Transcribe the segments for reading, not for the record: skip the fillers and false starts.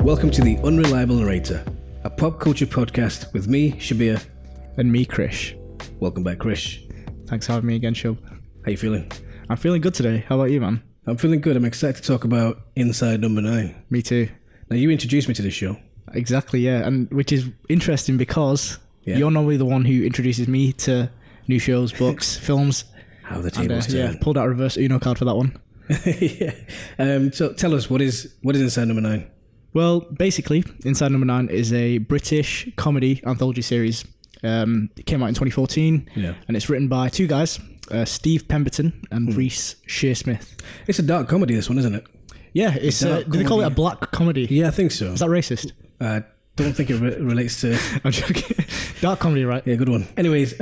Welcome to the Unreliable Narrator, a pop culture podcast with me, Shabir. And me, Krish. Welcome back, Krish. Thanks for having me again, Shub. How you feeling? I'm feeling good today. How about you, man? I'm feeling good. I'm excited to talk about Inside Number 9. Me too. Now, you introduced me to this show. Exactly, yeah. And which is interesting because you're normally the one who introduces me to new shows, books, films. How the tables turn. Yeah, pulled out a reverse Uno card for that one. Yeah. So tell us, what is Inside Number 9? Well, basically, Inside Number 9 is a British comedy anthology series. It came out in 2014, and it's written by two guys, Steve Pemberton and Reece Shearsmith. It's a dark comedy, this one, isn't it? Yeah, it's. Do they call it a black comedy? Yeah, I think so. Is that racist? Don't think it relates to... I'm joking. Dark comedy, right? Yeah, good one. Anyways,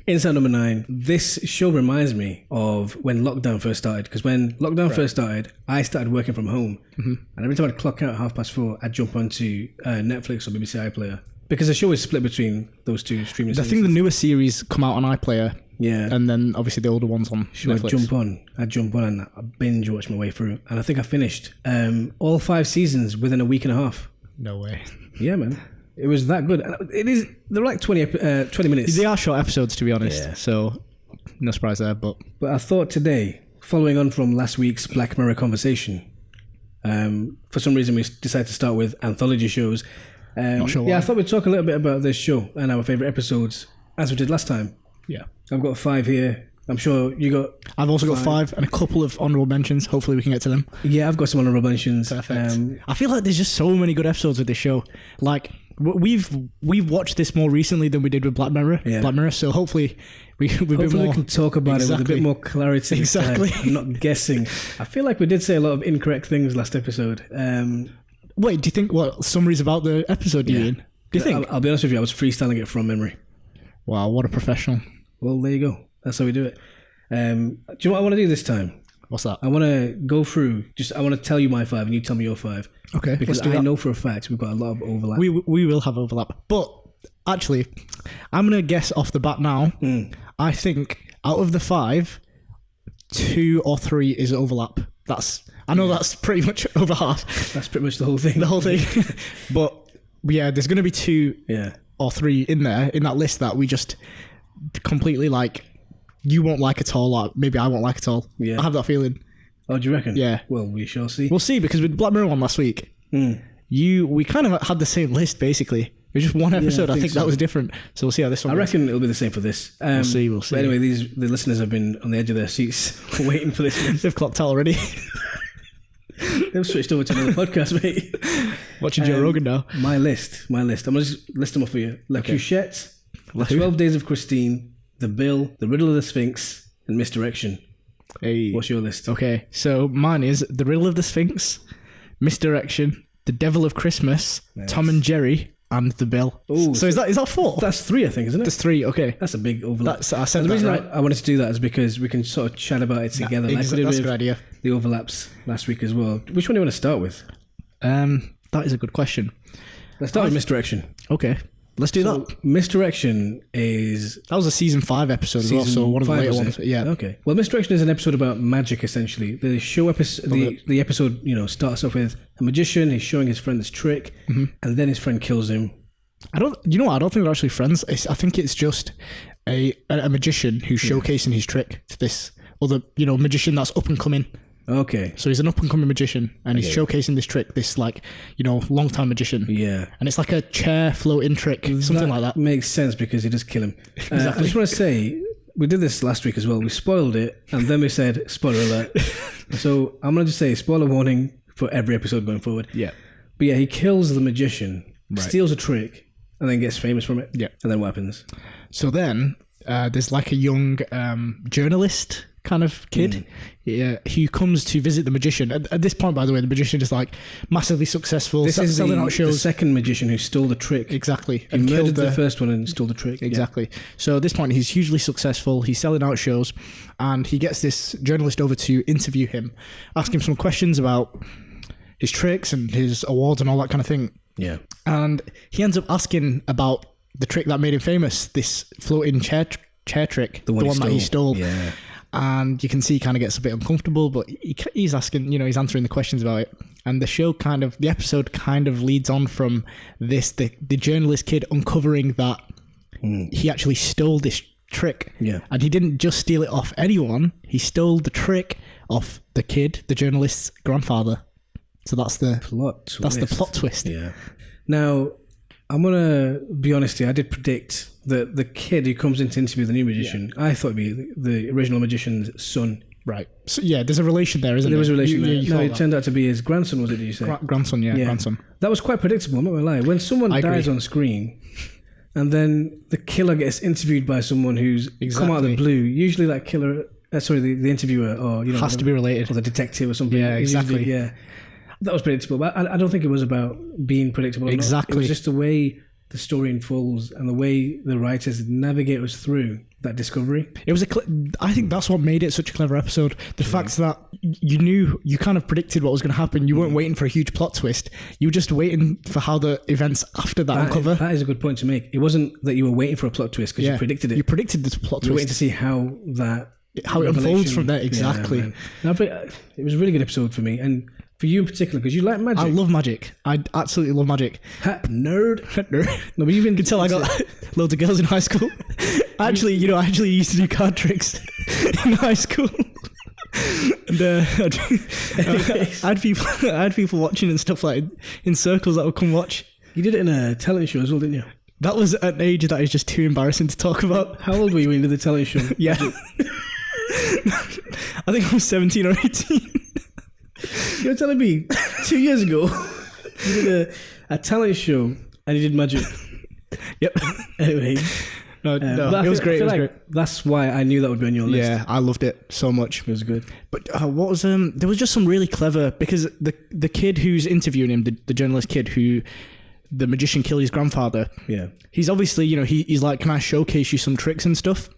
Inside Number 9, this show reminds me of when lockdown first started, because when lockdown first started, I started working from home, and every time I'd clock out at 4:30, I'd jump onto Netflix or BBC iPlayer, because the show is split between those two streaming services. I think the newer series come out on iPlayer, and then obviously the older ones on Netflix. I'd jump on and I binge watch my way through, and I think I finished all 5 seasons within a week and a half. No way. Yeah, man. It was that good. They're like 20 minutes. They are short episodes, to be honest, so no surprise there. But I thought today, following on from last week's Black Mirror conversation, for some reason we decided to start with anthology shows. Not sure why. Yeah, I thought we'd talk a little bit about this show and our favourite episodes, as we did last time. Yeah. I've got 5 here. I'm sure you got... I've also got 5 and a couple of honourable mentions. Hopefully we can get to them. Yeah, I've got some honourable mentions. Perfect. I feel like there's just so many good episodes of this show. Like, we've watched this more recently than we did with Black Mirror. Yeah. Black Mirror, so hopefully we can talk about it with a bit more clarity. Exactly. I'm not guessing. I feel like we did say a lot of incorrect things last episode. Wait, do you think summaries about the episode do you mean? Do you think? I'll be honest with you, I was freestyling it from memory. Wow, what a professional. Well, there you go. That's how we do it. Do you know what I want to do this time? What's that? I want to go through, I want to tell you my 5 and you tell me your 5. Okay. Because I know for a fact we've got a lot of overlap. We will have overlap. But actually, I'm going to guess off the bat now. I think out of the 5, 2 or 3 is overlap. I know that's pretty much over half. That's pretty much the whole thing. The whole thing. But yeah, there's going to be 2 or 3 in there, in that list that we just completely like... You won't like at all, or maybe I won't like at all. Yeah. I have that feeling. Oh, do you reckon? Yeah. Well, we shall see. We'll see, because with Black Mirror one last week, we kind of had the same list, basically. It was just one episode. I think that was different. So we'll see how this one goes. I reckon it'll be the same for this. We'll see. But anyway, the listeners have been on the edge of their seats waiting for this. They've clocked out already. They've switched over to another podcast, mate. Watching Joe Rogan now. My list. I'm going to just list them off for you. La Couchette, 12 Days of Christine, The Bill, The Riddle of the Sphinx, and Misdirection. Hey. What's your list? Okay, so mine is The Riddle of the Sphinx, Misdirection, The Devil of Christmas, Tom and Jerry, and The Bill. Ooh, so is that 4? That's 3, I think, isn't it? That's 3, okay. That's a big overlap. I said the reason right. I wanted to do that is because we can sort of chat about it together. That's a good idea. The overlaps last week as well. Which one do you want to start with? That is a good question. Let's start with Misdirection. Okay. Let's do that. Misdirection is... That was a season 5 episode as well, so one of the later ones. Yeah. Okay. Well, Misdirection is an episode about magic, essentially. The show episode, the episode, starts off with a magician. He's showing his friend this trick, and then his friend kills him. I don't think they're actually friends. I think it's just a magician who's showcasing his trick to this other, magician that's up and coming. Okay. So he's an up-and-coming magician, and he's showcasing this trick, this, long-time magician. Yeah. And it's like a chair floating trick, something like that. Makes sense, because he does kill him. Exactly. I just want to say, we did this last week as well. We spoiled it, and then we said, spoiler alert. So I'm going to just say, spoiler warning for every episode going forward. Yeah. But yeah, he kills the magician, steals a trick, and then gets famous from it. Yeah. And then what happens? So then, there's like a young journalist kind of kid who comes to visit the magician. At this point, by the way, the magician is like massively successful. This is selling out shows. The second magician who stole the trick. Exactly. He murdered the first one and stole the trick. Exactly. Yeah. So at this point, he's hugely successful. He's selling out shows, and he gets this journalist over to interview him, ask him some questions about his tricks and his awards and all that kind of thing. Yeah. And he ends up asking about the trick that made him famous, this floating chair trick, the one that he stole. Yeah. And you can see he kind of gets a bit uncomfortable, but he's asking, he's answering the questions about it. And the episode kind of leads on from this, the journalist kid uncovering that he actually stole this trick. Yeah. And he didn't just steal it off anyone. He stole the trick off the kid, the journalist's grandfather. So that's the plot twist. Yeah. Now, I'm going to be honest here. I did predict that the kid who comes in to interview the new magician, I thought it'd be the original magician's son. Right. So, yeah, there's a relation there, isn't there? There was a relation there. No, it that. turned out to be his grandson, was it, did you say? Grandson, yeah, grandson. That was quite predictable, I'm not going to lie. When someone dies on screen and then the killer gets interviewed by someone who's come out of the blue, usually that killer, the interviewer or, has to be related. Or the detective or something. Yeah, exactly. Usually, that was predictable, but I don't think it was about being predictable. Exactly. It was just the way the story unfolds and the way the writers navigate us through that discovery. It was I think that's what made it such a clever episode. The fact that you kind of predicted what was going to happen. You weren't waiting for a huge plot twist. You were just waiting for how the events after that uncover. That is a good point to make. It wasn't that you were waiting for a plot twist because you predicted it. You predicted this plot twist. You were waiting to see how it unfolds from there. Exactly. It was a really good episode for me, and for you in particular, because you like magic. I love magic. I absolutely love magic. Nerd. No, but you can tell I got loads of girls in high school. I actually used to do card tricks in high school. And I had people watching and stuff like in circles that would come watch. You did it in a talent show as well, didn't you? That was at an age that is just too embarrassing to talk about. How old were you when you did the talent show? Yeah. I think I was 17 or 18. You're telling me 2 years ago you did a talent show and you did magic? Yep. Anyway. No, it was great. It was great. That's why I knew that would be on your list. Yeah, I loved it so much. It was good. But what was there was just some really clever, because the kid who's interviewing him, the journalist kid who the magician killed his grandfather. Yeah. He's obviously, he's like, can I showcase you some tricks and stuff?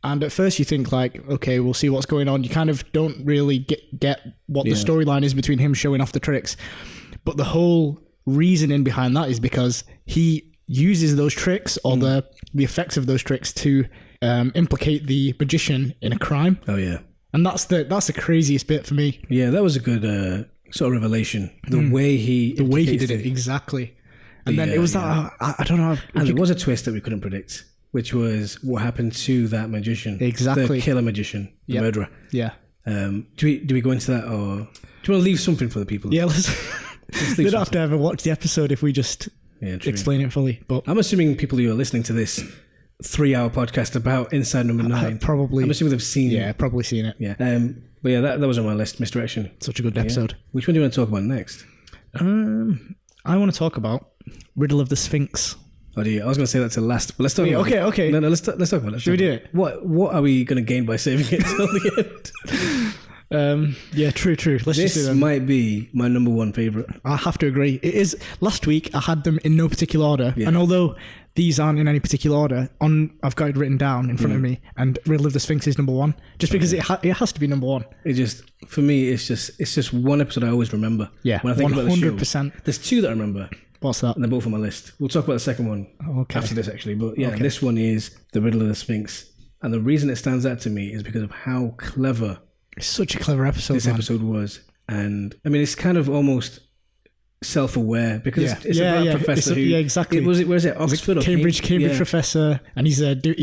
And at first you think like, okay, we'll see what's going on. You kind of don't really get what the storyline is between him showing off the tricks. But the whole reasoning behind that is because he uses those tricks or the effects of those tricks to implicate the magician in a crime. Oh yeah. And that's the craziest bit for me. Yeah, that was a good sort of revelation. The way he did it, exactly. And then it was that I don't know. And there was a twist that we couldn't predict, which was what happened to that magician. Exactly. The killer magician, the murderer. Yeah. Do we go into that, or do you want to leave something for the people? Yeah, they don't have to ever watch the episode if we just explain it fully. But I'm assuming people who are listening to this 3-hour podcast about Inside Number 9 probably. I'm assuming they've seen it. Yeah, probably seen it. Yeah. But yeah, that was on my list. Misdirection. Such a good episode. Yeah. Which one do you want to talk about next? I want to talk about Riddle of the Sphinx. Oh dear, I was going to say that to last, but let's talk about it. Okay. No, let's talk about it. Should we do it? What are we going to gain by saving it till the end? Yeah, true. Let's just do them. This might be my number one favourite. I have to agree. It is. Last week I had them in no particular order, and although these aren't in any particular order, I've got it written down in front of me, and Riddle of the Sphinx is number one, just because it has to be number one. It just, for me, it's just one episode I always remember. Yeah, when I think 100%. About the show. There's two that I remember. What's that? And they're both on my list. We'll talk about the second one after this, actually. But yeah, this one is The Riddle of the Sphinx. And the reason it stands out to me is because of how clever... It's such a clever episode, this episode was. And, I mean, it's kind of almost self-aware because it's about a professor who... Yeah, exactly. Where is it? Oxford or Cambridge professor. And he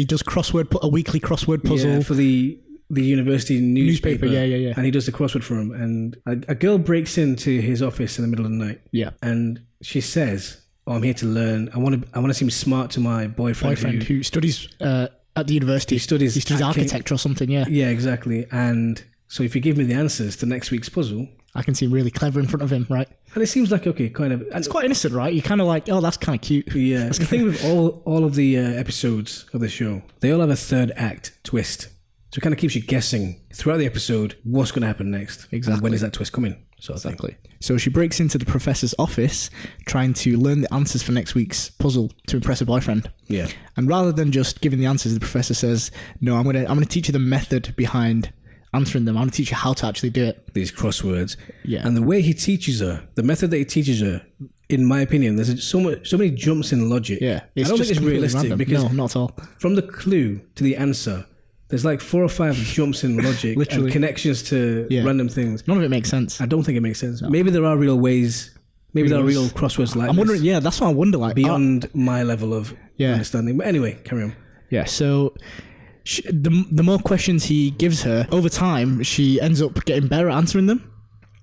does a weekly crossword puzzle. Yeah, for the university newspaper. Yeah. And he does the crossword for him. And a girl breaks into his office in the middle of the night. Yeah. And she says, I'm here to learn. I want to seem smart to my boyfriend who studies at the university. He studies architecture or something, yeah. Yeah, exactly. And so if you give me the answers to next week's puzzle... I can seem really clever in front of him, right? And it seems like, kind of... It's quite innocent, right? You're kind of like, oh, that's kind of cute. Yeah. The thing with all of the episodes of the show, they all have a third act twist. So it kind of keeps you guessing throughout the episode what's going to happen next. Exactly. And when is that twist coming? Exactly. So she breaks into the professor's office trying to learn the answers for next week's puzzle to impress her boyfriend. Yeah. And rather than just giving the answers, the professor says, no, I'm gonna teach you the method behind answering them. I'm going to teach you how to actually do it. These crosswords. Yeah. And the way he teaches her, the method that he teaches her, in my opinion, there's so many jumps in logic. Yeah. I don't think it's realistic random. because no, not at all. From the clue to the answer, There's like 4 or 5 jumps in logic Literally. and connections to random things. None of it makes sense. I don't think it makes sense. No. Maybe there are real ways. Maybe there are real crosswords like I'm wondering. Yeah, that's what I wonder. Like beyond my level of understanding. But anyway, carry on. Yeah. So the more questions he gives her over time, she ends up getting better at answering them.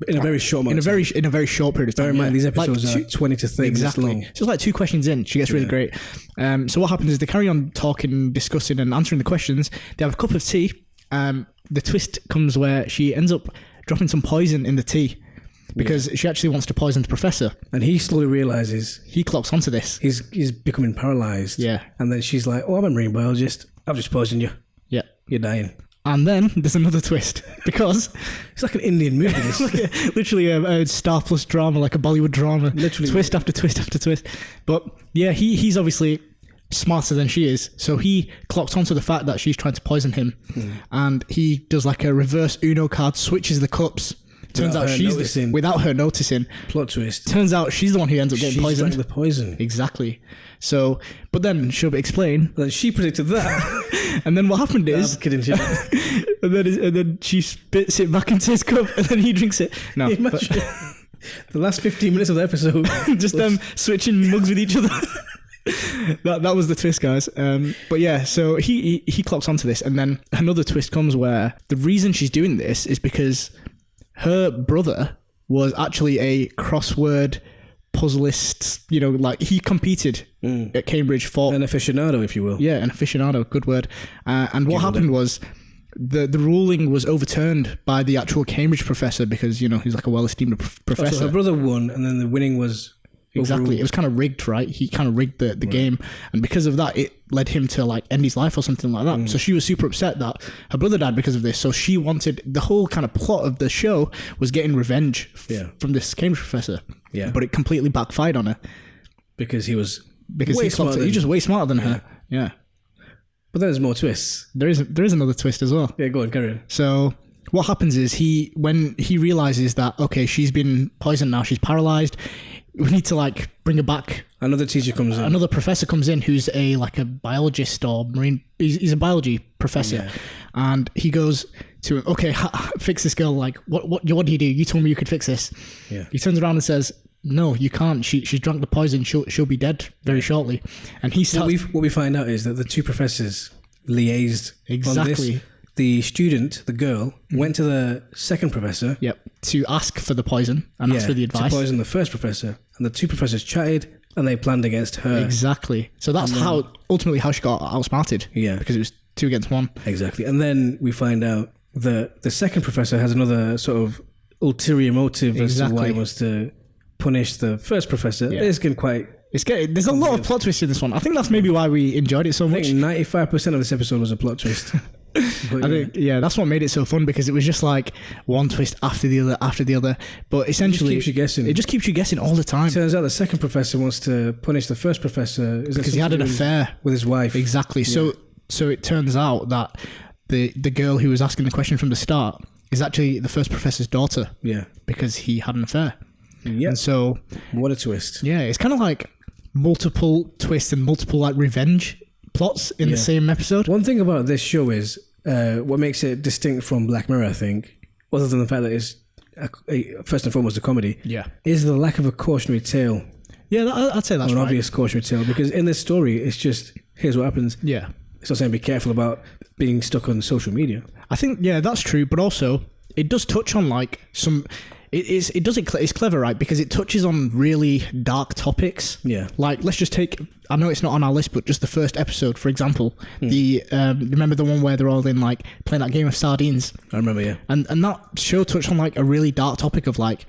In a very short amount in a very short period of time. Bear in mind, these episodes are 20 to 30 minutes long. Just like 2 questions in, she gets really great. So what happens is they carry on talking, discussing, and answering the questions. They have a cup of tea. The twist comes where she ends up dropping some poison in the tea because she actually wants to poison the professor. And he slowly realizes he clocks onto this. He's becoming paralyzed. Yeah. And then she's like, "Oh, I'm a marine biologist. I've just poisoned you. Yeah. You're dying." And then there's another twist because it's like an Indian movie. This. Literally a Star Plus drama, like a Bollywood drama. Literally twist after twist after twist. But yeah, he's obviously smarter than she is, so he clocks onto the fact that she's trying to poison him, and he does like a reverse Uno card, switches the cups. Turns out she's without her noticing. Plot twist. Turns out she's the one who ends up getting poisoned. Drank the poison. Exactly. So, but then she'll explain. Then she predicted that. And then what happened is, I'm kidding. and then she spits it back into his cup, and then he drinks it. No, the last 15 minutes of the episode, just them switching mugs with each other. That was the twist, guys. But yeah, so he clocks onto this, and then another twist comes where the reason she's doing this is because her brother was actually a crossword puzzleist. You know, like he competed at Cambridge for an aficionado, if you will. Yeah, an aficionado. Good word. And what happened was the ruling was overturned by the actual Cambridge professor because he's like a well-esteemed professor. So her brother won, and then the winning was. Exactly. Overruled. It was kind of rigged, right? He kind of rigged the game. And because of that, it led him to like end his life or something like that. So she was super upset that her brother died because of this. So she wanted, the whole kind of plot of the show was getting revenge from this Cambridge professor. Yeah. But it completely backfired on her. Because he was he's just way smarter than her. Yeah. But there's more twists. There is another twist as well. Yeah, go on, carry on. So what happens is when he realizes that, okay, she's been poisoned now, she's paralyzed, we need to like bring her back. Another teacher comes in. Another professor comes in who's a biologist or marine. He's a biology professor, and he goes to okay, fix this girl. Like what do you do? You told me you could fix this. Yeah. He turns around and says, "No, you can't. She's drunk the poison. She'll be dead very shortly." And he starts. What we find out is that the two professors liaised exactly. on this. The student, the girl, went to the second professor. Yep. To ask for the poison and ask for the advice. To poison the first professor. And the two professors chatted and they planned against her. Exactly. So that's ultimately how she got outsmarted. Yeah. Because it was 2 against 1. Exactly. And then we find out that the second professor has another sort of ulterior motive as to why he wants to punish the first professor. Yeah. It's getting quite... There's a lot of plot twists in this one. I think that's maybe why we enjoyed it so much. I think 95% of this episode was a plot twist. But I think that's what made it so fun because it was just like one twist after the other. But essentially, it just keeps you guessing all the time. Turns out the second professor wants to punish the first professor because he had an affair with his wife. Exactly. Yeah. So it turns out that the girl who was asking the question from the start is actually the first professor's daughter. Yeah. Because he had an affair. Yeah. And so what a twist. Yeah, it's kind of like multiple twists and multiple like revenge plots in the same episode. One thing about this show is what makes it distinct from Black Mirror, I think, other than the fact that it's first and foremost a comedy, is the lack of a cautionary tale. Yeah, I'd say that's an obvious cautionary tale, because in this story, it's just, here's what happens. Yeah. It's not saying be careful about being stuck on social media. I think, that's true, but also it does touch on like some... It's clever, right? Because it touches on really dark topics. Yeah. Like, let's just take, I know it's not on our list, but just the first episode, for example. Remember the one where they're all in, like, playing that game of sardines? I remember, yeah. And that show touched on, like, a really dark topic of, like,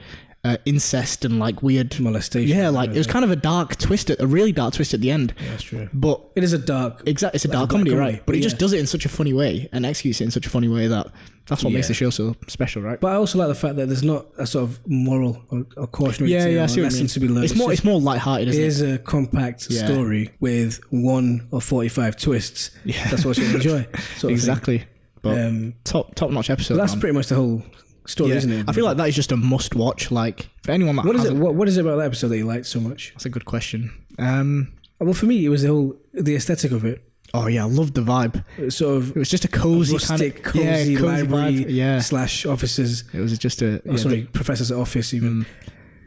incest and, like, weird... molestation. Yeah, like, it was kind of a dark twist, a really dark twist at the end. Yeah, that's true. But... it is a dark... Exactly, it's a dark comedy, right? But it just does it in such a funny way and executes it in such a funny way that... That's what makes the show so special, right? But I also like the fact that there's not a sort of moral or cautionary tale or lessons to be learned. It's more lighthearted, isn't it? It is a compact story with 1 or 45 twists. Yeah. That's what you enjoy. Exactly. But top-notch episode. But that's pretty much the whole story, isn't it? I feel like that is just a must-watch. Like, for anyone that what is it about that episode that you liked so much? That's a good question. Well, for me, it was the aesthetic of it. Oh yeah, I loved the vibe. Sort of, it was just a cozy rustic, kind of cozy library vibe. slash offices. It was just a professor's office even.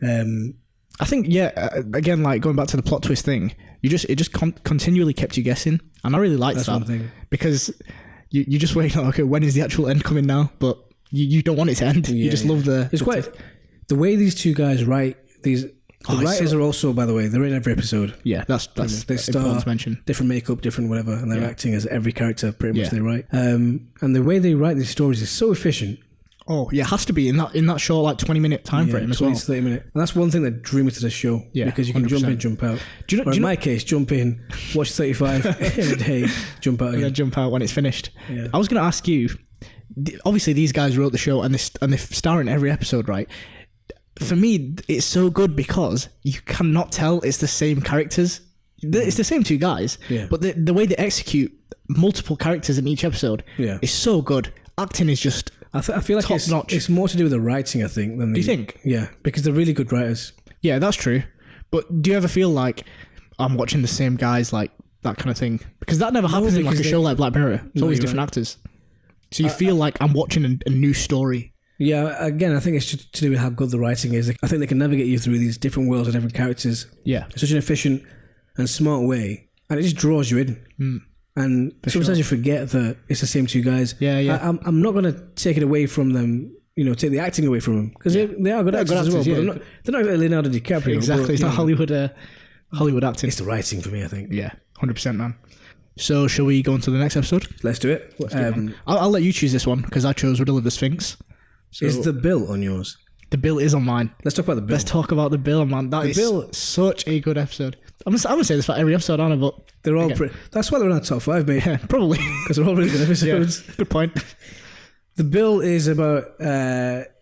I think again, like going back to the plot twist thing, it just continually kept you guessing, and I really liked That's that one thing. because you just wait, okay, when is the actual end coming now? But you don't want it to end. You just love the way these two guys write these. The writers are also, by the way, they're in every episode. Yeah, that's they important to mention. Different makeup, different whatever, and they're acting as every character pretty much they write. And the way they write these stories is so efficient. Oh yeah, it has to be in that short, like 20 minute time frame as well. 20 to 30 minute, and that's one thing that drew me to the show. Yeah, because you can 100%. Jump in, jump out. In my case, jump in, watch 35 in a day, jump out again. Yeah, jump out when it's finished. Yeah. I was going to ask you. Obviously, these guys wrote the show, and they star in every episode, right? For me, it's so good because you cannot tell it's the same characters. It's the same two guys, but the way they execute multiple characters in each episode is so good. Acting is just I feel like top notch. It's more to do with the writing, I think. Do you think? Yeah, because they're really good writers. Yeah, that's true. But do you ever feel like I'm watching the same guys, like that kind of thing? Because that never happens in like a show like Black Mirror. It's always different actors. So you feel like I'm watching a new story. Yeah, again, I think it's just to do with how good the writing is. I think they can navigate you through these different worlds and different characters. Yeah. In such an efficient and smart way. And it just draws you in. And sometimes you forget that it's the same two guys. Yeah. I'm not going to take it away from them, take the acting away from them. Because they are good actors as well. But they're not Leonardo DiCaprio. Exactly. But, it's not Hollywood acting. It's the writing for me, I think. Yeah, 100%, man. So, shall we go on to the next episode? Let's do it. I'll let you choose this one because I chose Riddle of the Sphinx. So is the bill on yours? The bill is on mine. Let's talk about the bill. Let's talk about the bill, man. That is such a good episode. I'm gonna say this for every episode, aren't I? But they're all pretty. That's why they're in our top 5, mate. Yeah, probably because they're all really good episodes. Good point. The bill is about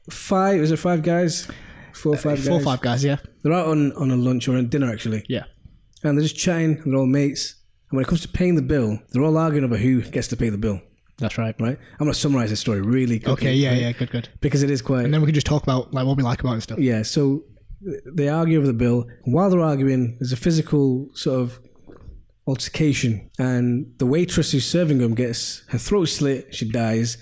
5. Is it 5 guys? 4 or 5 guys. 4 or 5 guys. Yeah. They're out on a lunch or a dinner actually. Yeah. And they're just chatting. And they're all mates. And when it comes to paying the bill, they're all arguing over who gets to pay the bill. That's right. Right? I'm going to summarize this story really quickly. Okay, yeah, good. Because it is quite... And then we can just talk about like what we like about it and stuff. Yeah, so they argue over the bill. While they're arguing, there's a physical sort of altercation. And the waitress who's serving them gets her throat slit, she dies.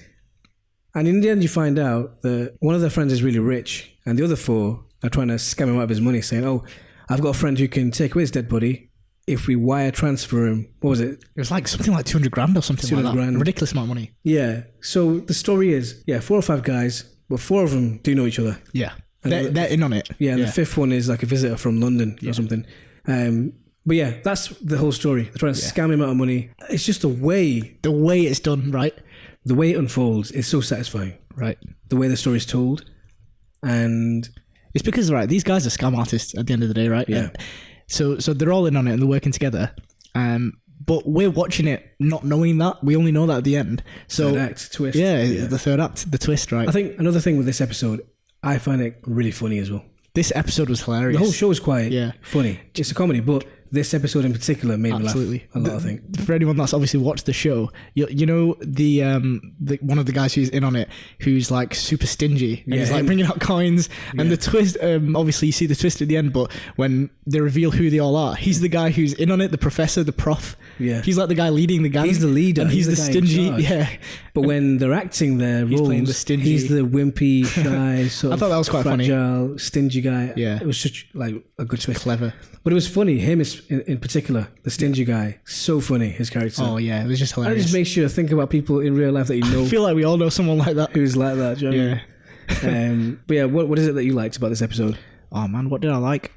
And in the end, you find out that one of their friends is really rich, and the other 4 are trying to scam him out of his money, saying, oh, I've got a friend who can take away his dead body if we wire transfer him. What was it? It was like something like 200 grand or something like that. Grand. A ridiculous amount of money. Yeah. So the story is, 4 or 5 guys, but 4 of them do know each other. Yeah. They're in on it. Yeah, and the 5th one is like a visitor from London or something. But yeah, that's the whole story. They're trying to scam him out of money. It's just the way it's done, right? The way it unfolds is so satisfying. Right. The way the story's told. And it's because, right, these guys are scam artists at the end of the day, right? Yeah. So they're all in on it and they're working together. But we're watching it not knowing that. We only know that at the end. So third act, twist. Yeah, the third act, the twist, right? I think another thing with this episode, I find it really funny as well. This episode was hilarious. The whole show is quite funny. It's a comedy, but this episode in particular made me laugh a lot, I think. For anyone that's obviously watched the show, you know the one of the guys who's in on it, who's like super stingy and he's like bringing out coins, and the twist. Obviously, you see the twist at the end, but when they reveal who they all are, he's the guy who's in on it, the professor, the prof. Yeah, he's like the guy leading the gang. He's the leader, and he's the stingy. Yeah, but when they're acting their roles, playing the stingy. He's the wimpy, shy, sort of. I thought that was quite fragile, funny. Stingy guy. Yeah, it was such like a good twist. Clever. But it was funny. Him in particular, the stingy guy, so funny. His character. Oh yeah, it was just hilarious. And it just makes you think about people in real life that you know. I feel like we all know someone like that who's like that. Do you know what I mean? But yeah, what is it that you liked about this episode? Oh man, what did I like?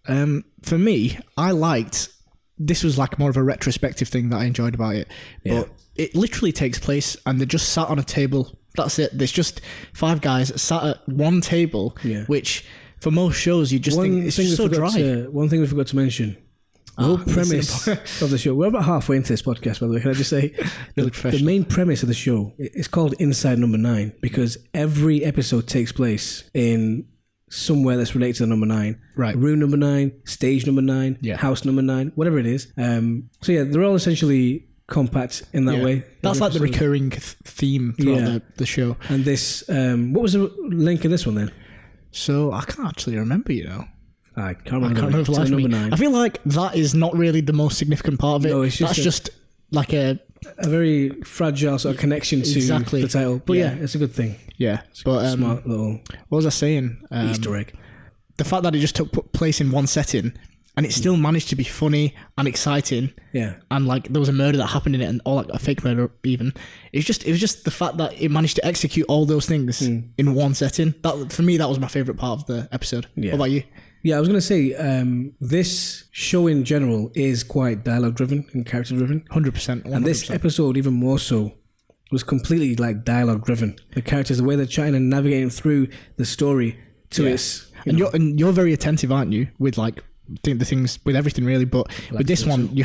For me, I liked. This was like more of a retrospective thing that I enjoyed about it. Yeah. But it literally takes place, and they just sat on a table. That's it. There's just 5 guys sat at one table, which. For most shows, you just think it's just so dry. One thing we forgot to mention. The whole premise of the show. We're about halfway into this podcast, by the way. Can I just say, the main premise of the show is called Inside Number 9 because every episode takes place in somewhere that's related to the number 9. Right. Room number 9, stage number 9, house number 9, whatever it is. So yeah, they're all essentially compact in that way. That's like the recurring theme throughout the show. And this, what was the link in this one then? So I can't actually remember, I can't remember for life number 9. I feel like that is not really the most significant part of it. No, it's just that's just like a very fragile sort of connection to the title. But yeah, it's a good thing. Yeah, but smart little what was I saying? Easter egg. The fact that it just took place in one setting and it still managed to be funny and exciting. Yeah. And like there was a murder that happened in it, and or like a fake murder even. It was just the fact that it managed to execute all those things in one setting. That for me, that was my favourite part of the episode. Yeah. What about you? Yeah, I was going to say, this show in general is quite dialogue driven and character driven. 100%. And this episode, even more so, was completely like dialogue driven. The characters, the way they're chatting and navigating through the story to its... You're very attentive, aren't you? With like the things, with everything really. But with this one, you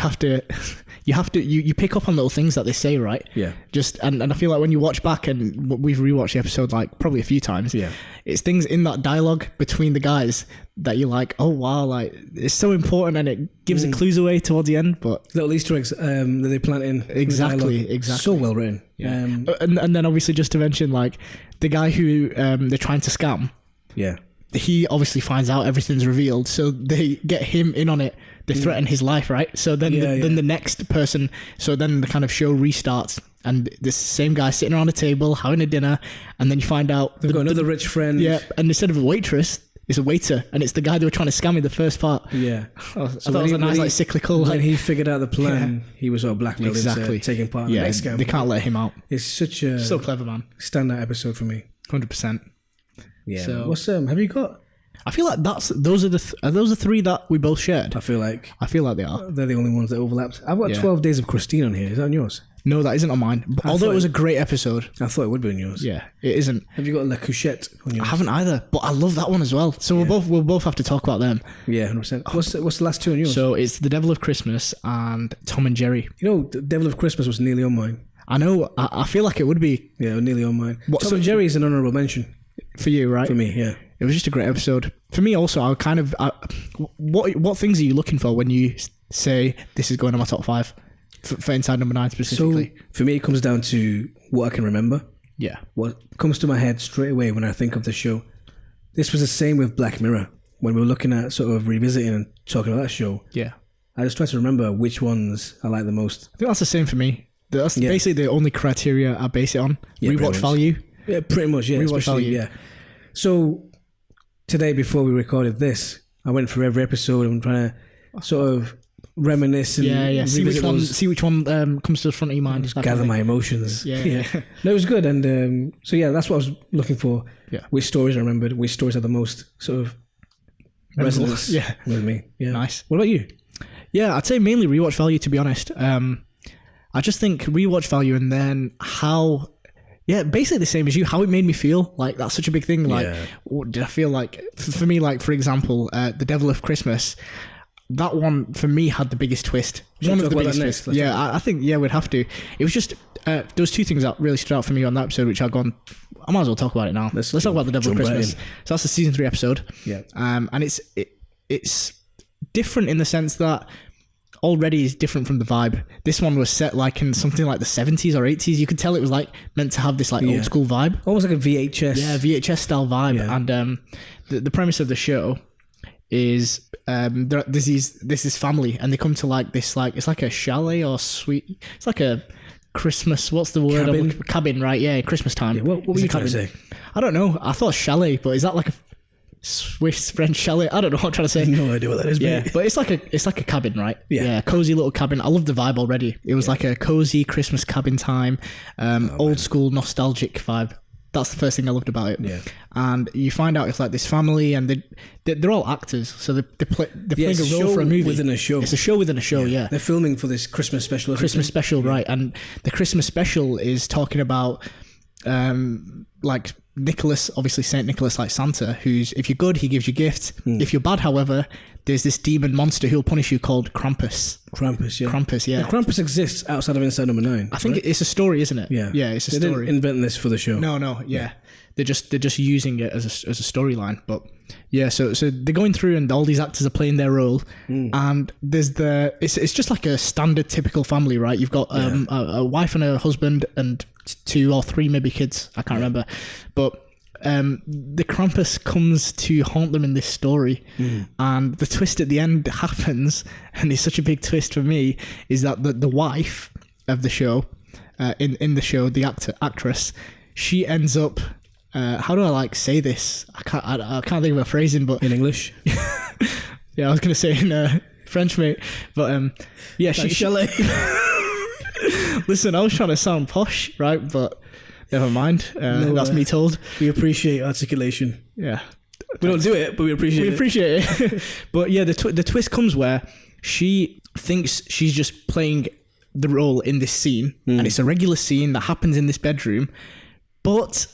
pick up on little things that they say, right? Yeah. Just and I feel like when you watch back, and we've rewatched the episode like probably a few times. Yeah. It's things in that dialogue between the guys that you're like, oh wow, like it's so important, and it gives the clues away towards the end. But little Easter eggs that they plant in. Exactly. So well written. Yeah. And then obviously just to mention like the guy who they're trying to scam. Yeah. He obviously finds out everything's revealed, so they get him in on it. They threaten his life, right? So then, then the next person. So then the kind of show restarts, and this same guy sitting around a table having a dinner, and then you find out they've got another rich friend. Yeah, and instead of a waitress, it's a waiter, and it's the guy they were trying to scam in the first part. Yeah, I thought it was a nice, like cyclical. When he figured out the plan, he was sort of blackmailed into taking part in the next scam. They can't let him out. It's such a so clever, man. Standout episode for me. 100%. Yeah. So what's have you got? I feel like those are the three that we both shared. I feel like they are. They're the only ones that overlapped. I've got 12 Days of Christine on here. Is that on yours? No, that isn't on mine. Although it was a great episode. I thought it would be on yours. Yeah, it isn't. Have you got La Couchette on yours? I haven't either, but I love that one as well. So we'll both have to talk about them. Yeah, 100%. What's the last two on yours? So it's The Devil of Christmas and Tom and Jerry. You know, The Devil of Christmas was nearly on mine. I know. I feel like it would be. Yeah, nearly on mine. Tom and Jerry is an honourable mention. For you, right? For me, yeah. It was just a great episode. For me also, what things are you looking for when you say this is going on my top 5 for Inside Number 9 specifically? So for me, it comes down to what I can remember. Yeah. What comes to my head straight away when I think of the show. This was the same with Black Mirror. When we were looking at sort of revisiting and talking about that show. Yeah. I just try to remember which ones I like the most. I think that's the same for me. That's basically the only criteria I base it on. Rewatch value. Yeah, pretty much, yeah. Rewatch value. Yeah. So today, before we recorded this, I went through every episode and trying to sort of reminisce and see which one comes to the front of your mind. Just gather my emotions. Yeah. No, it was good, and so yeah, that's what I was looking for. Yeah. Which stories I remembered, which stories had the most sort of resonance with me. Yeah. Nice. What about you? Yeah, I'd say mainly rewatch value, to be honest. I just think rewatch value, and then how... Yeah, basically the same as you. How it made me feel, like that's such a big thing. Like, what did I feel like? For me, like for example, The Devil of Christmas. That one for me had the biggest twist. One of the biggest twists. I think we'd have to. It was just there was two things that really stood out for me on that episode, which I've gone. I might as well talk about it now. Let's talk about The Devil of Christmas. So that's the season 3 episode. Yeah, and it's different in the sense that. Already is different from the vibe. This one was set like in something like the 70s or 80s. You could tell it was like meant to have this like old school vibe. Almost like a VHS. Yeah, VHS style vibe. Yeah. And the premise of the show is there's this family, and they come to like this, like it's like a chalet or suite. It's like a Christmas, what's the word? Cabin, right? Yeah, Christmas time. Yeah, what were you trying to say? I don't know. I thought chalet, but is that like a Swiss French chalet? I don't know what I'm trying to say. No idea what that is. Yeah, but it's like a cabin, right? Yeah, cozy little cabin. I love the vibe already. It was like a cozy Christmas cabin time, old school nostalgic vibe. That's the first thing I loved about it. Yeah, and you find out it's like this family, and they're all actors, so they're playing a role for a movie within a show. It's a show within a show. Yeah. They're filming for this Christmas special. Right? And the Christmas special is talking about like Nicholas, obviously Saint Nicholas, like Santa, who's if you're good he gives you gifts. If you're bad, however, there's this demon monster who'll punish you called Krampus. Krampus, yeah. Yeah, Krampus exists outside of Inside Number 9. I think it's a story, isn't it? Yeah, it's a story. They didn't invent this for the show. No, yeah. They're just using it as a storyline. But yeah, so they're going through, and all these actors are playing their role, and there's it's just like a standard typical family, right? You've got a wife and a husband and 2 or 3 maybe kids, I can't remember, but the Krampus comes to haunt them in this story, and the twist at the end happens, and it's such a big twist for me, is that the wife of the show, in the show, the actress, she ends up. How do I say this? I can't think of a phrasing, but in English. Yeah, I was gonna say in French, mate. But yeah, she Listen, I was trying to sound posh, right? But never mind. That's me told. We appreciate articulation. Yeah. We don't do it, but we appreciate it. We appreciate it. But yeah, the twist comes where she thinks she's just playing the role in this scene, and it's a regular scene that happens in this bedroom, but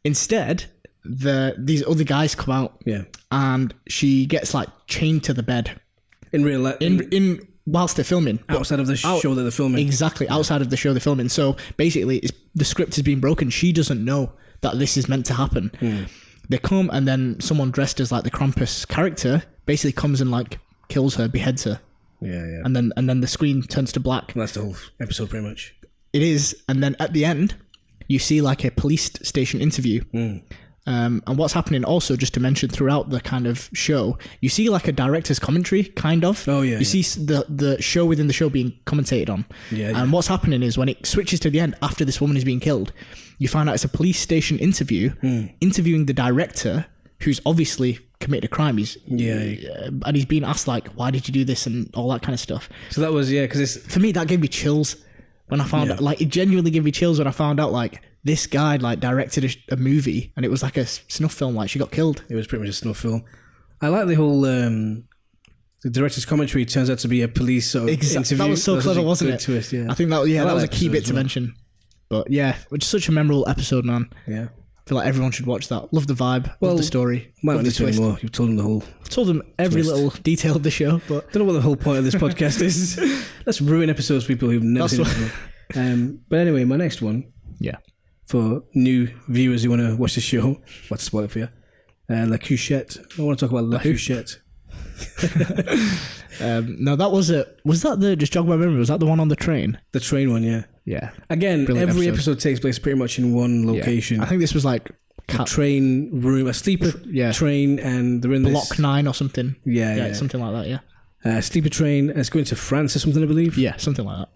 instead these other guys come out, and she gets chained to the bed in real life, in whilst they're filming, outside of the show that they're filming. Exactly, outside of the show they're filming. So basically, the script has been broken. She doesn't know that this is meant to happen. They come, and then someone dressed as the Krampus character basically comes and kills her, beheads her. Yeah. And then the screen turns to black. And that's the whole episode, pretty much. It is, and then at the end, you see a police station interview. And what's happening also, just to mention, throughout the kind of show, you see a director's commentary, kind of. Oh, yeah. You see the show within the show being commentated on. Yeah. And what's happening is when it switches to the end, after this woman is being killed, you find out it's a police station interview, interviewing the director, who's obviously committed a crime. And he's being asked why did you do this and all that kind of stuff. So that was, because for me, that gave me chills when I found out, it genuinely gave me chills when I found out this guy directed a movie, and it was a snuff film. She got killed. It was pretty much a snuff film. I like the whole the director's commentary turns out to be a police sort of interview. That was so clever, wasn't it? Twist, yeah. I think that was a key bit to mention. But yeah, it's such a memorable episode, man. Yeah. I feel like everyone should watch that. Love the vibe, love the story. Might love not need to anymore. You've told them the whole. I've told them every little detail of the show, but don't know what the whole point of this podcast is. Let's ruin episodes for people who've never seen it before. But anyway, my next one. Yeah. For new viewers who want to watch the show, what's to spoil it for you? La Couchette. I want to talk about La Couchette. No, that was it. Was that just jog my memory? Was that the one on the train? The train one, yeah. Yeah. Again, Brilliant every episode takes place pretty much in one location. Yeah. I think this was a train room, a sleeper train, and they're in Block 9 or something. Yeah. Something like that, yeah. Sleeper train, it's going to France or something, I believe. Yeah, something like that.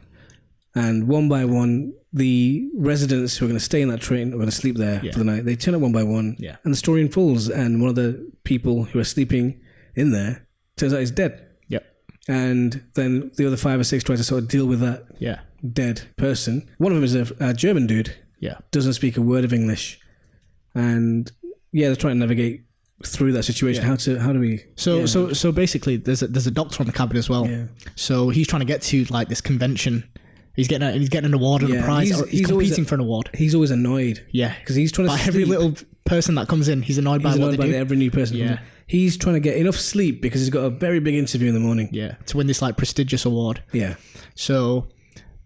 And one by one, the residents who are going to stay in that train are going to sleep there for the night. They turn up one by one, and the story unfolds. And one of the people who are sleeping in there turns out he's dead. Yep. And then the other 5 or 6 try to sort of deal with that dead person. One of them is a German dude. Yeah. Doesn't speak a word of English. And they're trying to navigate through that situation. How do we? So basically, there's a doctor on the cabin as well. Yeah. So he's trying to get to this convention. He's getting an award and a prize. He's competing for an award. He's always annoyed. Yeah, because he's trying to sleep. Every little person that comes in, he's annoyed by what they do. Every new person. Yeah. He's trying to get enough sleep because he's got a very big interview in the morning. Yeah, to win this prestigious award. Yeah. So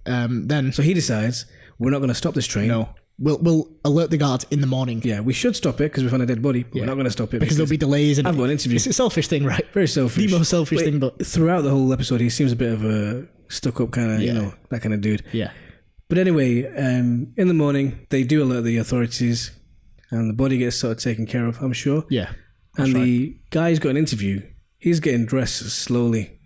so he decides we're not going to stop this train. No. We'll alert the guards in the morning. Yeah, we should stop it because we found a dead body, but we're not going to stop it because there'll be delays. And I've got an interview. It's a selfish thing, right? Very selfish. The most selfish thing, but throughout the whole episode, he seems a bit of a stuck-up kind of, that kind of dude. Yeah. But anyway, in the morning, they do alert the authorities, and the body gets sort of taken care of, I'm sure. Yeah. And the guy's got an interview. He's getting dressed slowly,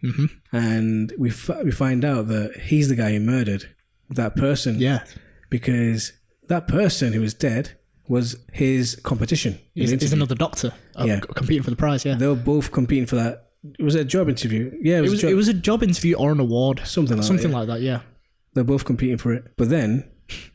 and we find out that he's the guy who murdered that person. Yeah. Because that person who was dead was his competition. He's another doctor competing for the prize, They were both competing for that. Was it a job interview? Yeah, it was a job interview or an award. Something like that, yeah. They're both competing for it. But then...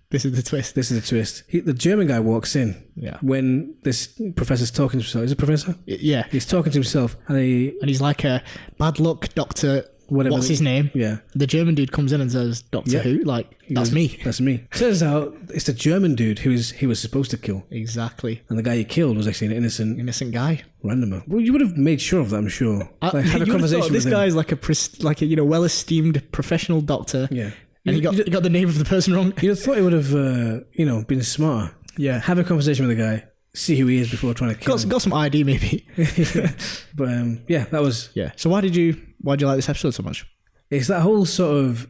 This is the twist. The German guy walks in when this professor's talking to himself. Is it a professor? Yeah. He's talking to himself. And he's like a bad luck doctor... Whatever. What's his name? Yeah. The German dude comes in and says, Doctor Who? That's me. That's me. Turns out it's the German dude he was supposed to kill. Exactly. And the guy he killed was actually an innocent guy. Randomer. Well, you would have made sure of that, I'm sure. Had a conversation with him. This guy's like a well-esteemed professional doctor. Yeah. And he got the name of the person wrong. You'd have thought he would have, been smarter. Yeah. Have a conversation with the guy. See who he is before trying to kill him. Got some ID maybe. But that was... Yeah. So why'd you like this episode so much? It's that whole sort of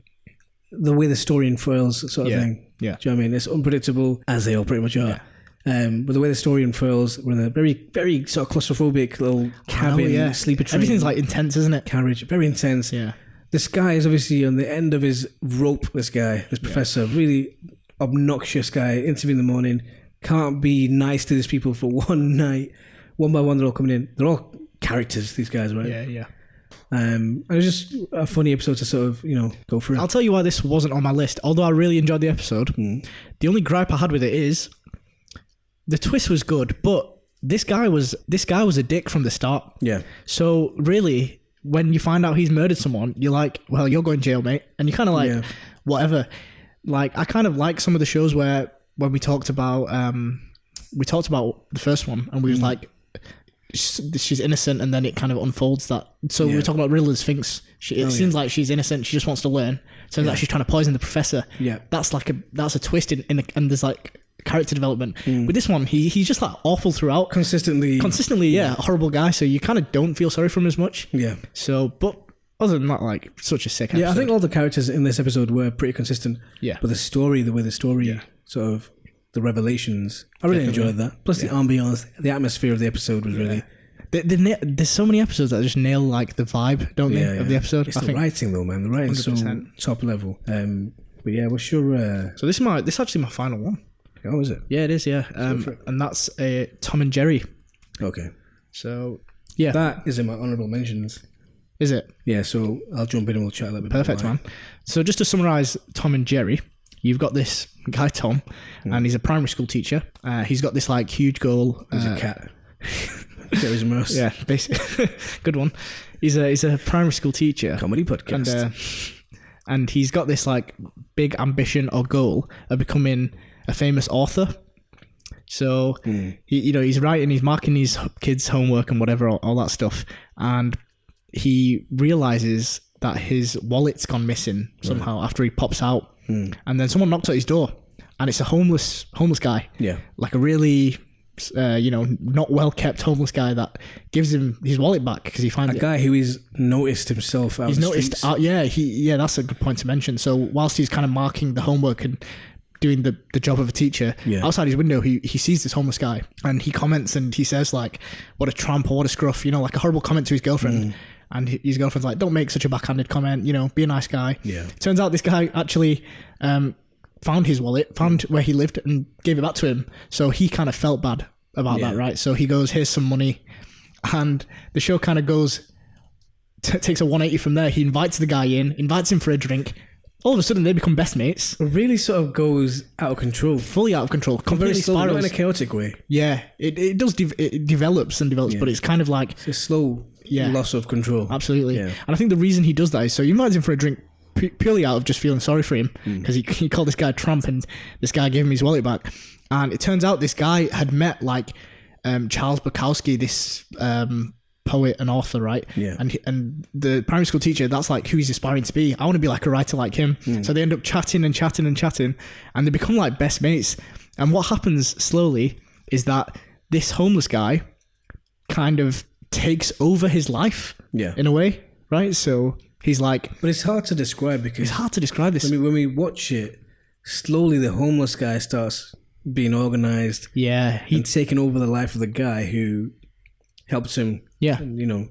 the way the story unfurls sort of thing. Yeah. Do you know what I mean? It's unpredictable, as they all pretty much are. Yeah. But the way the story unfurls, we're in a very, very sort of claustrophobic little cabin, sleeper train. Everything's intense, isn't it? Carriage, very intense. Yeah. this guy is obviously on the end of his rope. This professor, really obnoxious guy. Interview in the morning, can't be nice to these people for one night. One by one, they're all coming in. They're all characters. These guys, right? Yeah. It was just a funny episode to sort of go through. I'll tell you why this wasn't on my list. Although I really enjoyed the episode, the only gripe I had with it is the twist was good, but this guy was a dick from the start. Yeah. So really, when you find out he's murdered someone, you're like, well, you're going to jail, mate. And you're kind of like, whatever. Like, I kind of like some of the shows where when we talked about the first one, and we was like, she's innocent, and then it kind of unfolds that. So we were talking about Riddler's Sphinx. It seems like she's innocent. She just wants to learn. Turns out she's trying to poison the professor. Yeah. That's a twist and there's like character development. With this one, he's just like awful throughout. Consistently, a horrible guy. So you kind of don't feel sorry for him as much. Yeah. So, but other than that, like, such a sick episode. Yeah, I think all the characters in this episode were pretty consistent. Yeah. But the story sort of the revelations, I really enjoyed that. Plus the ambiance, the atmosphere of the episode was really. There's so many episodes that just nail like the vibe, don't they, of the episode? It's the writing though, man. The writing's 100%. So top level. But yeah, what's your? So this is actually my final one. Oh, is it? Yeah, it is. Yeah, and that's Tom and Jerry. Okay. So yeah, that is in my honourable mentions. Is it? Yeah. So I'll jump in and we'll chat a little bit. Perfect, man. So just to summarise Tom and Jerry, you've got this guy Tom, and he's a primary school teacher. He's got this like huge goal. He's a cat. Jerry's a mouse. Yeah, basically, good one. He's a primary school teacher, comedy podcast, and he's got this like big ambition or goal of becoming a famous author. So he's writing, he's marking his kids' homework and whatever, all that stuff, and he realizes that his wallet's gone missing somehow after he pops out, and then someone knocked at his door, and it's a homeless guy. Yeah, like a really not well kept homeless guy that gives him his wallet back because he finds a guy who he's noticed himself out. He's noticed. That's a good point to mention. So whilst he's kind of marking the homework and doing the job of a teacher, outside his window he sees this homeless guy, and he comments and he says like, what a tramp or what a scruff, like a horrible comment to his girlfriend. And his girlfriend's like, don't make such a backhanded comment, be a nice guy. Turns out this guy actually found his wallet, found where he lived, and gave it back to him. So he kind of felt bad about that, right? So he goes, here's some money. And the show kind of goes, takes a 180 from there. He invites the guy in, invites him for a drink. All of a sudden, they become best mates. It really sort of goes out of control. Fully out of control. Completely spirals. Not in a chaotic way. Yeah, it does. It develops and develops, but it's kind of like... It's a slow loss of control. Absolutely. Yeah. And I think the reason he does that is so he invites him for a drink purely out of just feeling sorry for him, because he called this guy a tramp, and this guy gave him his wallet back. And it turns out this guy had met like Charles Bukowski, this poet and author, right? Yeah. And the primary school teacher, that's like who he's aspiring to be. I want to be like a writer like him. So they end up chatting, and they become like best mates. And what happens slowly is that this homeless guy kind of takes over his life in a way, right? So he's like... But it's hard to describe because... It's hard to describe this. When we watch it, slowly the homeless guy starts being organised. Yeah. And taking over the life of the guy who helped him. Yeah. And,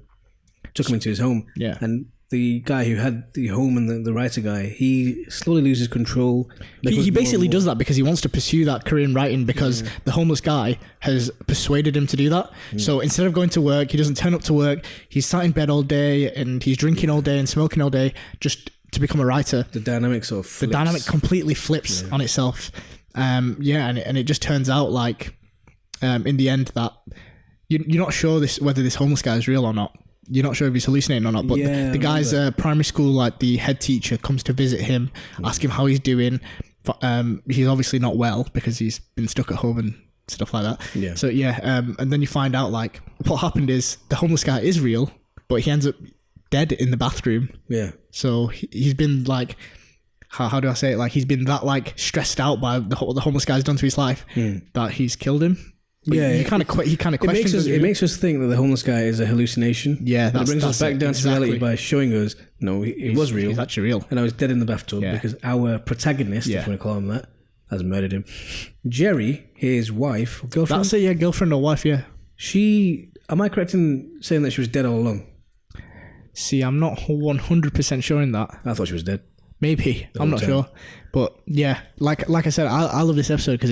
took him into his home. Yeah. And the guy who had the home and the writer guy, he slowly loses control. He basically does that because he wants to pursue that career in writing, because the homeless guy has persuaded him to do that. So instead of going to work, he doesn't turn up to work. He's sat in bed all day, and he's drinking all day and smoking all day just to become a writer. The dynamic sort of flips. The dynamic completely flips on itself. And it just turns out like in the end that you're not sure whether this homeless guy is real or not. You're not sure if he's hallucinating or not, but the guy's primary school, like the head teacher, comes to visit him, ask him how he's doing. He's obviously not well because he's been stuck at home and stuff like that. Yeah. So and then you find out like what happened is the homeless guy is real, but he ends up dead in the bathroom. Yeah. So he's been like, how do I say it? Like he's been that like stressed out by what the homeless guy's done to his life that he's killed him. But he kind of questions it. Makes us think that the homeless guy is a hallucination. Yeah, it brings us back down to reality by showing us no, he was real. He's actually real, and I was dead in the bathtub because our protagonist, if you want to call him that, has murdered him. Jerry, his wife, girlfriend. That's it, girlfriend or wife. Yeah, am I correct in saying that she was dead all along? See, I'm not 100% sure in that. I thought she was dead. Maybe. I'm not sure. But yeah, like I said, I love this episode because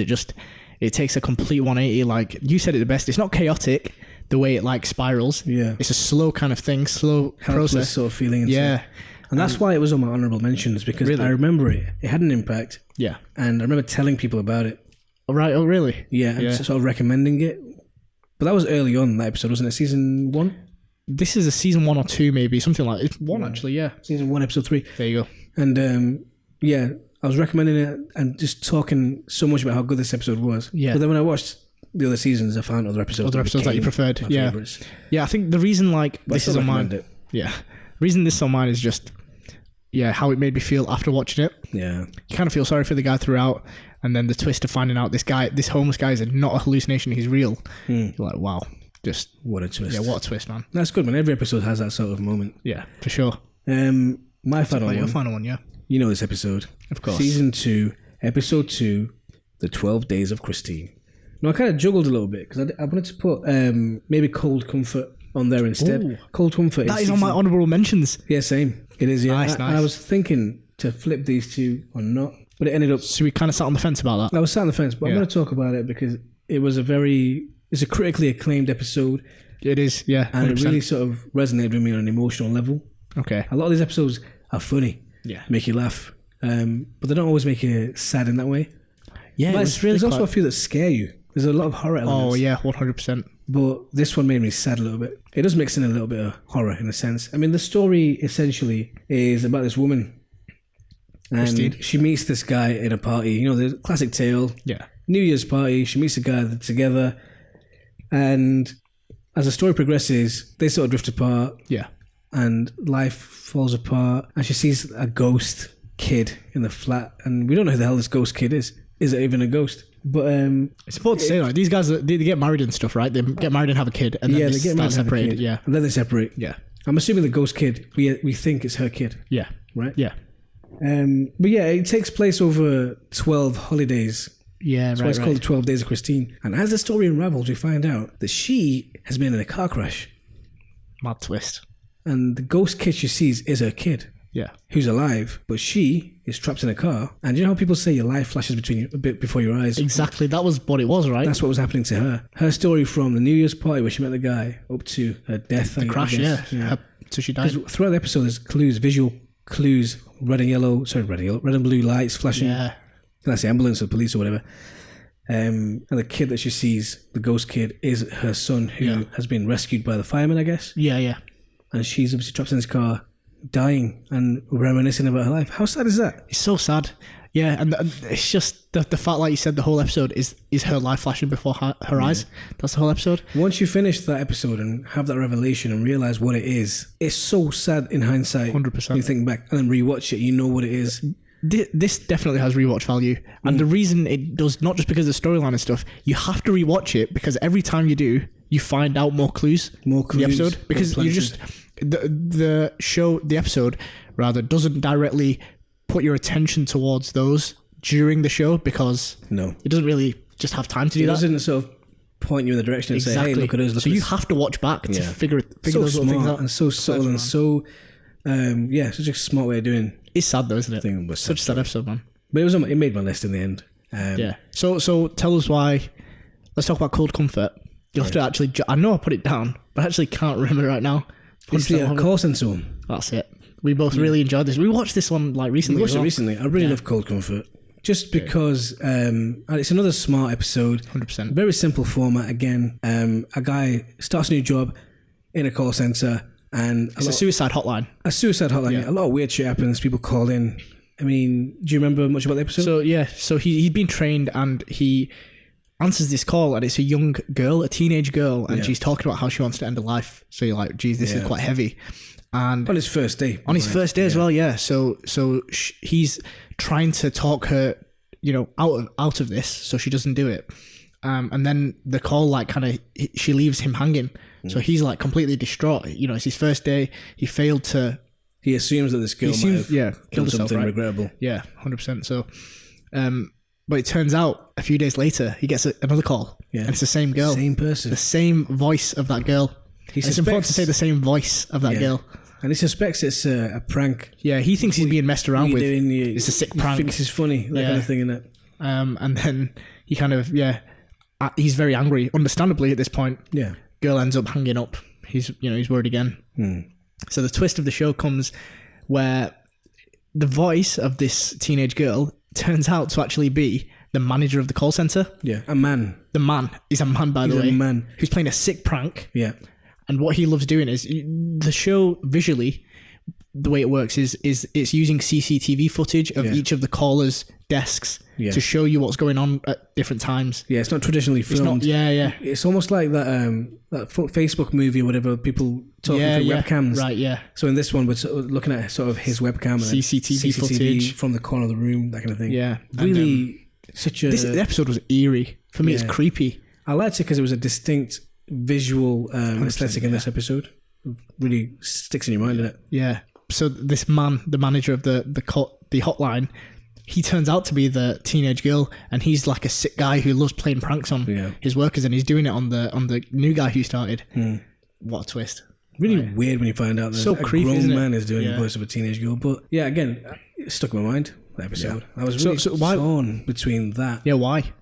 it takes a complete 180. Like you said it the best. It's not chaotic the way it like spirals. Yeah. It's a slow kind of thing, slow Helpless process. sort of feeling. Yeah. And that's why it was on my honourable mentions, because Really? I remember it. It had an impact. Yeah. And I remember telling people about it. Oh, right. Oh, really? Yeah, and sort of recommending it. But that was early on, that episode, wasn't it? Season 1? This is a season 1 or 2, maybe something like it's 1 actually. Yeah. Season 1, episode 3. There you go. And yeah, I was recommending it and just talking so much about how good this episode was. Yeah. But then when I watched the other seasons, I found other episodes that you preferred. Yeah. Favorites. Yeah. I think the reason like But this I is still on mine. recommend it. Yeah. The reason this is on mine is just how it made me feel after watching it. Yeah. You kind of feel sorry for the guy throughout, and then the twist of finding out this homeless guy is not a hallucination, he's real. You're like, wow, just What a twist. yeah, what a twist, man. That's good, man. Every episode has that sort of moment. Yeah, for sure. My final Your one. final one, yeah, You know this episode. of course. Season 2, episode 2, The 12 Days of Christine. Now, I kind of juggled a little bit because I wanted to put maybe Cold Comfort on there instead. Ooh. Cold Comfort. That is on my honourable mentions. Yeah, same. It is, yeah. Nice, And nice. I was thinking to flip these two or not, but it ended up... So we kind of sat on the fence about that. I was sat on the fence, but I'm Yeah. going to talk about it because it's a critically acclaimed episode, It is, yeah, 100%. and it really sort of resonated with me on an emotional level. Okay. A lot of these episodes are funny, Yeah. make you laugh, but they don't always make you sad in that way. Yeah, But it's really there's also quite- a few that scare you. There's a lot of horror elements. Oh yeah, 100%. But this one made me sad a little bit. It does mix in a little bit of horror in a sense. I mean, the story essentially is about this woman. And Christine. she meets this guy in a party. You know, the classic tale. Yeah. New Year's party. She meets a guy together. And as the story progresses, they sort of drift apart. Yeah. And life falls apart. And she sees a ghost kid in the flat. And we don't know who the hell this ghost kid is. Is it even a ghost? But It's important to say, like, these guys, they get married and stuff, right? They get married and have a kid, and then yeah, they they get start married and have a separated. kid. Yeah. And then they separate. Yeah. I'm assuming the ghost kid, we think it's her kid, Yeah. right? Yeah. But yeah, it takes place over 12 holidays. Yeah, That's why it's called the 12 Days of Christine. And as the story unravels, we find out that she has been in a car crash. Mad twist. And the ghost kid she sees is her kid, Yeah. who's alive, but she is trapped in a car. And you know how people say your life flashes a bit before your eyes? Exactly. That was what it was, right? That's what was happening to her. Her story from the New Year's party where she met the guy up to her death. the crash, yeah. So she died. Because throughout the episode, there's clues, visual clues, red and blue lights flashing. Yeah. That's the ambulance or police or whatever. And the kid that she sees, the ghost kid, is her son who has been rescued by the firemen, I guess. Yeah, yeah. And she's obviously trapped in this car, dying and reminiscing about her life. How sad is that? It's so sad. Yeah, and it's just the fact, like you said, the whole episode is her life flashing before her eyes. That's the whole episode. Once you finish that episode and have that revelation and realize what it is, it's so sad in hindsight. 100%. You think back and then rewatch it, you know what it is. This definitely has rewatch value, and the reason it does, not just because of the storyline and stuff, you have to rewatch it because every time you do, you find out more clues. More clues, in the episode, because more you just the episode rather doesn't directly put your attention towards those during the show because No. it doesn't really just have time to do It that. doesn't sort of point you in the direction and say, hey, look at us. Look So at you us. have to watch back to figure So those little things smart out. and so subtle and so, such a smart way of doing It's sad though, isn't it? thing. But Such a sad episode, man. But it made my list in the end. Yeah. So tell us why. Let's talk about Cold Comfort. You'll have to actually. I know I put it down, but I actually can't remember right now. It's the call center one. That's it. We both really enjoyed this. We watched this one like recently. I watched as it well. recently. I really love Cold Comfort. Just because and it's another smart episode. 100%. Very simple format again. A guy starts a new job in a call center and It's a suicide hotline. a suicide hotline. Yeah. A lot of weird shit happens. People call in. I mean, do you remember much about the episode? So yeah, so he'd been trained and he answers this call and it's a young girl, a teenage girl, and she's talking about how she wants to end her life. So you're like, geez, this is quite heavy. And on his first day. on his first day as well, yeah. So he's trying to talk her, out of this, so she doesn't do it. And then the call, like, kind of, she leaves him hanging. So he's like completely distraught. It's his first day. He failed to. He assumes that this girl might have killed done herself, something right? regrettable. Yeah, 100%. So, but it turns out a few days later he gets another call. Yeah. And it's the same girl, Same person. the same voice of that girl. He And it's important to suspects- say the same voice of that girl. And he suspects it's a prank. Yeah, he thinks he's being messed around with. It's a sick prank. He thinks it's funny, that kind of thing, innit? And then he kind of, he's very angry, understandably at this point. Yeah. Girl ends up hanging up. He's worried again. So the twist of the show comes where the voice of this teenage girl turns out to actually be the manager of the call center. Yeah, a man. The man is a man, by the way. He's a man. Who's playing a sick prank. Yeah. And what he loves doing is the show visually, the way it works is it's using CCTV footage of each of the callers' desks to show you what's going on at different times. Yeah, it's not traditionally filmed. It's almost like that Facebook movie or whatever, people talking through webcams. Right, yeah. So in this one, we're sort of looking at sort of his webcam and CCTV footage from the corner of the room, that kind of thing. Yeah. Really, the episode was eerie. For me, it's creepy. I liked it because it was a distinct visual aesthetic in this episode. It really sticks in your mind, doesn't it? Yeah. So this man, the manager of the hotline, he turns out to be the teenage girl, and he's like a sick guy who loves playing pranks on his workers, and he's doing it on the new guy who started. What a twist! Really weird when you find out that a grown man is doing the voice of a teenage girl. But yeah, again, it stuck in my mind, that episode. I was really torn between that. Yeah, why?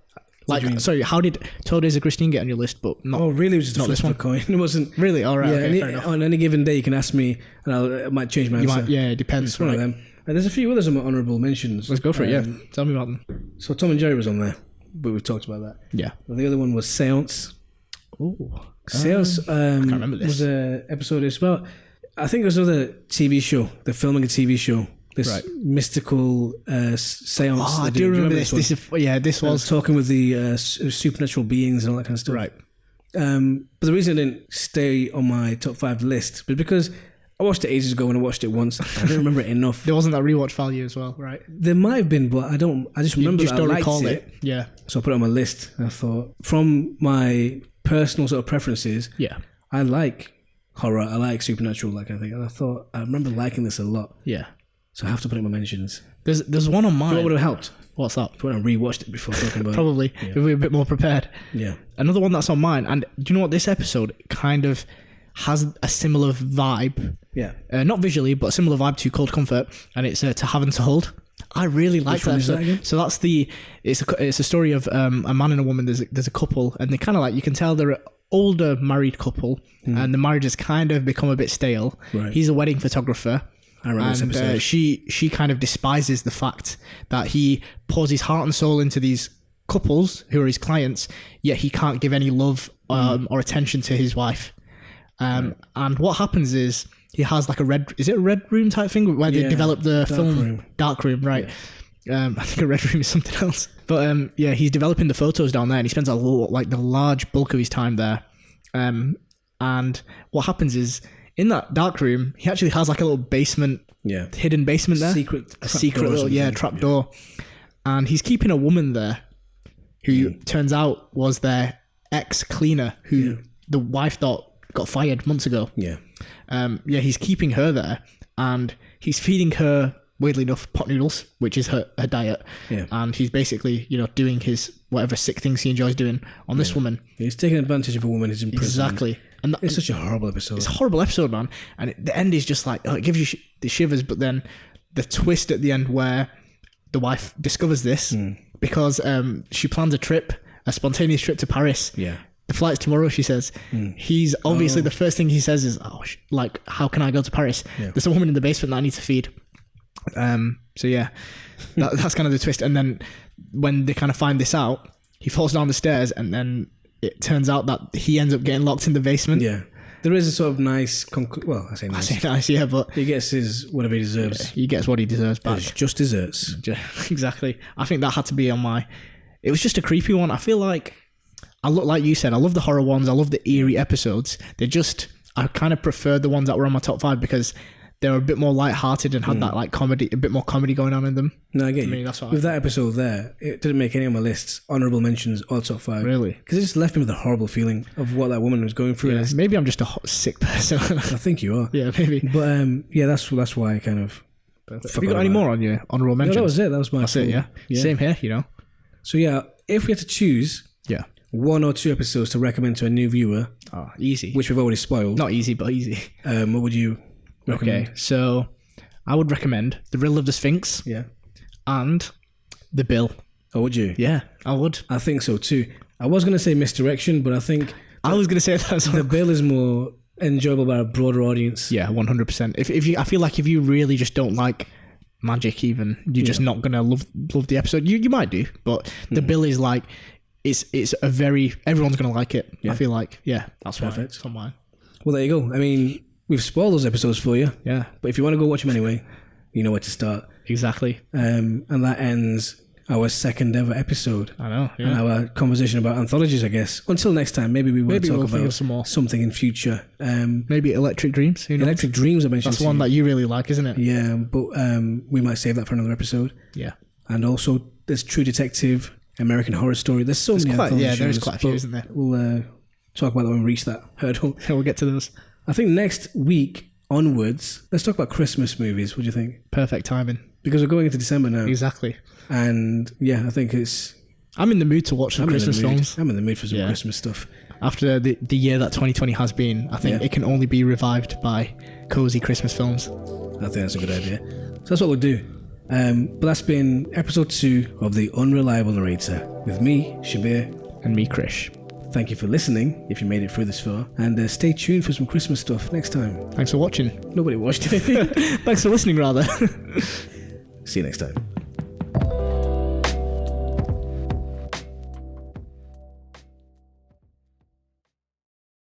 Like, sorry, how did 12 Days of Christine get on your list, but not? Oh, really? It was just not a flip of a coin. It wasn't really. All right. Yeah, okay, on any given day, you can ask me, and I might change my answer. It depends. It's one of them. And there's a few others on my honourable mentions. Let's go for it. Yeah, tell me about them. So Tom and Jerry was on there, but we've talked about that. Yeah. Well, the other one was Seance. Oh, Seance. I can't remember this. Was an episode. It's about. I think it was another TV show. They're filming a TV show. This mystical seance. Oh, I do remember this. This was talking with the supernatural beings and all that kind of stuff. Right. But the reason I didn't stay on my top 5 list was because I watched it ages ago and I watched it once. I don't remember it enough. There wasn't that rewatch value as well, right? There might have been, but I don't. I just remember that I liked it. Yeah. So I put it on my list. And I thought, from my personal sort of preferences, I like horror. I like supernatural, that kind of thing. And I thought, I remember liking this a lot. Yeah. So I have to put it in my mentions. There's one on mine. What would have helped? What's that? If I rewatched it before talking about Probably. it. We'll be a bit more prepared. Yeah. Another one that's on mine, and do you know what? This episode kind of has a similar vibe. Yeah. Not visually, but a similar vibe to Cold Comfort, and it's To Have and To Hold. I really like that episode. So that's it's a story of a man and a woman. There's a couple, and they kind of like, you can tell they're an older married couple, and the marriage has kind of become a bit stale. Right. He's a wedding photographer. I remember this episode. She kind of despises the fact that he pours his heart and soul into these couples who are his clients, yet he can't give any love or attention to his wife. And what happens is he has like a red room type thing where they develop the dark room, right? Yeah. I think a red room is something else. But he's developing the photos down there, and he spends the large bulk of his time there. And what happens is, in that dark room, he actually has like a little basement, hidden basement there. A secret little trap door. And he's keeping a woman there who turns out was their ex-cleaner who the wife thought got fired months ago. Yeah. He's keeping her there, and he's feeding her, weirdly enough, pot noodles, which is her diet. Yeah. And he's basically, doing his whatever sick things he enjoys doing on this woman. He's taking advantage of a woman who's in prison. Exactly. And it's such a horrible episode. It's a horrible episode, man. And the end is just like, it gives you the shivers, but then the twist at the end where the wife discovers this because she plans a spontaneous trip to Paris. Yeah. The flight's tomorrow, she says. He's obviously, the first thing he says is, how can I go to Paris? Yeah. There's a woman in the basement that I need to feed. That's kind of the twist. And then when they kind of find this out, he falls down the stairs, and then it turns out that he ends up getting locked in the basement. Yeah. There is a sort of nice... I say nice, yeah, but... He gets whatever he deserves. Yeah, he gets what he deserves back. It's just desserts. Exactly. I think that had to be on my... It was just a creepy one. I feel like... like you said, I love the horror ones. I love the eerie episodes. I kind of preferred the ones that were on my top 5 because they were a bit more light-hearted and had that like comedy, a bit more comedy going on in them. No, I get you. That's what that episode there, it didn't make any of my lists, honourable mentions or top 5. Really? Because it just left me with a horrible feeling of what that woman was going through. Yeah, maybe I'm just a sick person. I think you are. Yeah, maybe. But that's why I kind of... Have you got any more on your honourable mentions? No, that was it. That was my... That's it, yeah. Same here, So yeah, if we had to choose... Yeah. 1 or 2 episodes to recommend to a new viewer... Oh, easy. Which we've already spoiled. Not easy, but easy. What would you recommend? Okay, so I would recommend The Riddle of the Sphinx Yeah. and The Bill. Oh, would you? Yeah, I would. I think so too. I was going to say Misdirection, but I think I was going to say that as well. The Bill is more enjoyable by a broader audience. Yeah, 100%. If you, I feel like if you really just don't like magic, even you're just not gonna love the episode. You might do, but The Bill is like it's a very everyone's gonna like it. Yeah. I feel like that's Perfect. It's on mine. Well, there you go. I mean, we've spoiled those episodes for you, Yeah, but if you want to go watch them anyway, you know where to start. exactly. And that ends our second ever episode. I know. And Yeah. our conversation about anthologies, I guess. Until next time, maybe we will Maybe talk we'll think about of some more. something in future. Maybe Electric Dreams. Who knows? Electric Dreams I mentioned. That's to one you. that you really like, isn't it? Yeah, but we might save that for another episode. Yeah. And also, there's True Detective, American Horror Story. There's so many anthology shows. there's quite a few, but isn't there? We'll talk about that when we reach that hurdle. We'll get to those. I think next week onwards, let's talk about Christmas movies. What do you think? Perfect timing. Because we're going into December now. Exactly. And yeah, I think it's... I'm in the mood to watch some Christmas films. I'm in the mood for some Yeah. Christmas stuff. After the year that 2020 has been, I think it can only be revived by cozy Christmas films. I think that's a good idea. So that's what we'll do. But that's been episode 2 of The Unreliable Narrator with me, Shabir. And me, Krish. Thank you for listening, if you made it through this far. And stay tuned for some Christmas stuff next time. Thanks for watching. Nobody watched it. Thanks for listening, rather. See you next time.